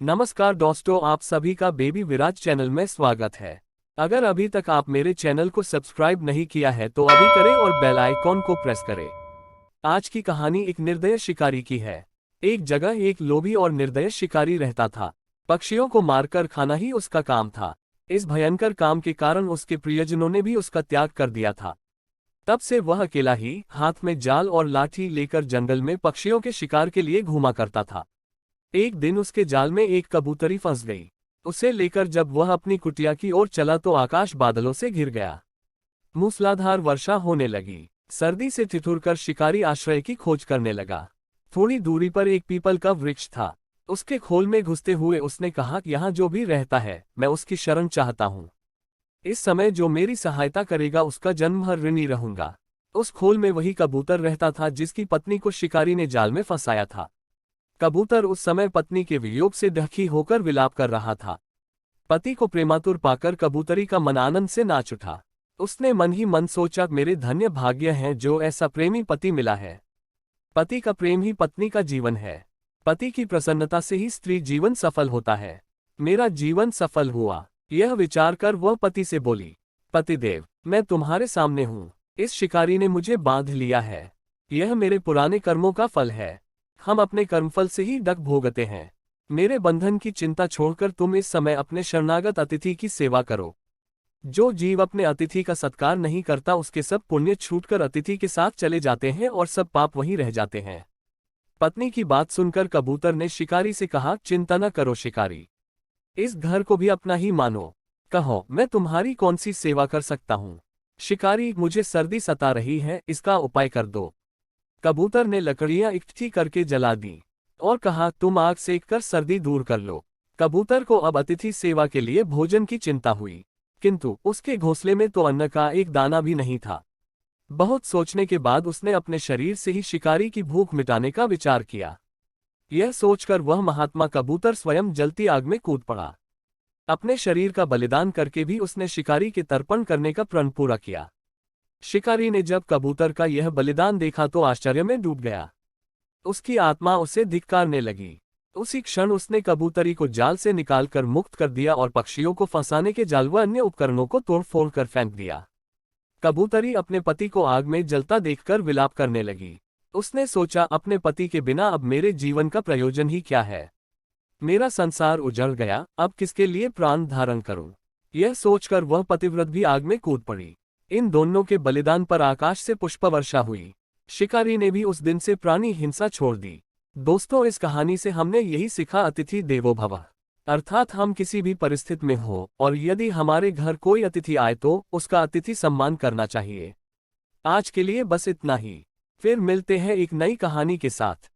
नमस्कार दोस्तों, आप सभी का बेबी विराज चैनल में स्वागत है। अगर अभी तक आप मेरे चैनल को सब्सक्राइब नहीं किया है तो अभी करें और बेल आइकॉन को प्रेस करें। आज की कहानी एक निर्दय शिकारी की है। एक जगह एक लोभी और निर्दय शिकारी रहता था। पक्षियों को मारकर खाना ही उसका काम था। इस भयंकर काम के कारण उसके प्रियजनों ने भी उसका त्याग कर दिया था। तब से वह अकेला ही हाथ में जाल और लाठी लेकर जंगल में पक्षियों के शिकार के लिए घूमा करता था। एक दिन उसके जाल में एक कबूतरी फंस गई। उसे लेकर जब वह अपनी कुटिया की ओर चला तो आकाश बादलों से घिर गया। मूसलाधार वर्षा होने लगी। सर्दी से ठिठुरकर शिकारी आश्रय की खोज करने लगा। थोड़ी दूरी पर एक पीपल का वृक्ष था। उसके खोल में घुसते हुए उसने कहा, यहाँ जो भी रहता है मैं उसकी शरण चाहता हूँ। इस समय जो मेरी सहायता करेगा उसका जन्म भर ऋणी रहूंगा। उस खोल में वही कबूतर रहता था जिसकी पत्नी को शिकारी ने जाल में फंसाया था। कबूतर उस समय पत्नी के वियोग से दुखी होकर विलाप कर रहा था। पति को प्रेमातुर पाकर कबूतरी का मन आनंद से नाच उठा। उसने मन ही मन सोचा, मेरे धन्य भाग्य हैं जो ऐसा प्रेमी पति मिला है। पति का प्रेम ही पत्नी का जीवन है। पति की प्रसन्नता से ही स्त्री जीवन सफल होता है। मेरा जीवन सफल हुआ, यह विचार कर वह पति से बोली, पतिदेव, मैं तुम्हारे सामने हूँ। इस शिकारी ने मुझे बांध लिया है। यह मेरे पुराने कर्मों का फल है। हम अपने कर्मफल से ही डग भोगते हैं। मेरे बंधन की चिंता छोड़कर तुम इस समय अपने शरणागत अतिथि की सेवा करो। जो जीव अपने अतिथि का सत्कार नहीं करता उसके सब पुण्य छूटकर अतिथि के साथ चले जाते हैं और सब पाप वहीं रह जाते हैं। पत्नी की बात सुनकर कबूतर ने शिकारी से कहा, चिंता न करो शिकारी, इस घर को भी अपना ही मानो। कहो, मैं तुम्हारी कौन सी सेवा कर सकता हूँ। शिकारी, मुझे सर्दी सता रही है, इसका उपाय कर दो। कबूतर ने लकड़ियां इकट्ठी करके जला दी और कहा, तुम आग सेक कर सर्दी दूर कर लो। कबूतर को अब अतिथि सेवा के लिए भोजन की चिंता हुई, किंतु उसके घोंसले में तो अन्न का एक दाना भी नहीं था। बहुत सोचने के बाद उसने अपने शरीर से ही शिकारी की भूख मिटाने का विचार किया। यह सोचकर वह महात्मा कबूतर स्वयं जलती आग में कूद पड़ा। अपने शरीर का बलिदान करके भी उसने शिकारी के तर्पण करने का प्रण पूरा किया। शिकारी ने जब कबूतर का यह बलिदान देखा तो आश्चर्य में डूब गया। उसकी आत्मा उसे धिक्कारने लगी। उसी क्षण उसने कबूतरी को जाल से निकालकर मुक्त कर दिया और पक्षियों को फंसाने के जाल व अन्य उपकरणों को तोड़-फोड़ कर फेंक दिया। कबूतरी अपने पति को आग में जलता देखकर विलाप करने लगी। उसने सोचा, अपने पति के बिना अब मेरे जीवन का प्रयोजन ही क्या है। मेरा संसार उजड़ गया, अब किसके लिए प्राण धारण करूं। यह सोचकर वह पतिव्रत भी आग में कूद पड़ी। इन दोनों के बलिदान पर आकाश से पुष्प वर्षा हुई। शिकारी ने भी उस दिन से प्राणी हिंसा छोड़ दी। दोस्तों, इस कहानी से हमने यही सीखा, अतिथि देवो भव। अर्थात हम किसी भी परिस्थिति में हो और यदि हमारे घर कोई अतिथि आए तो उसका अतिथि सम्मान करना चाहिए। आज के लिए बस इतना ही। फिर मिलते हैं एक नई कहानी के साथ।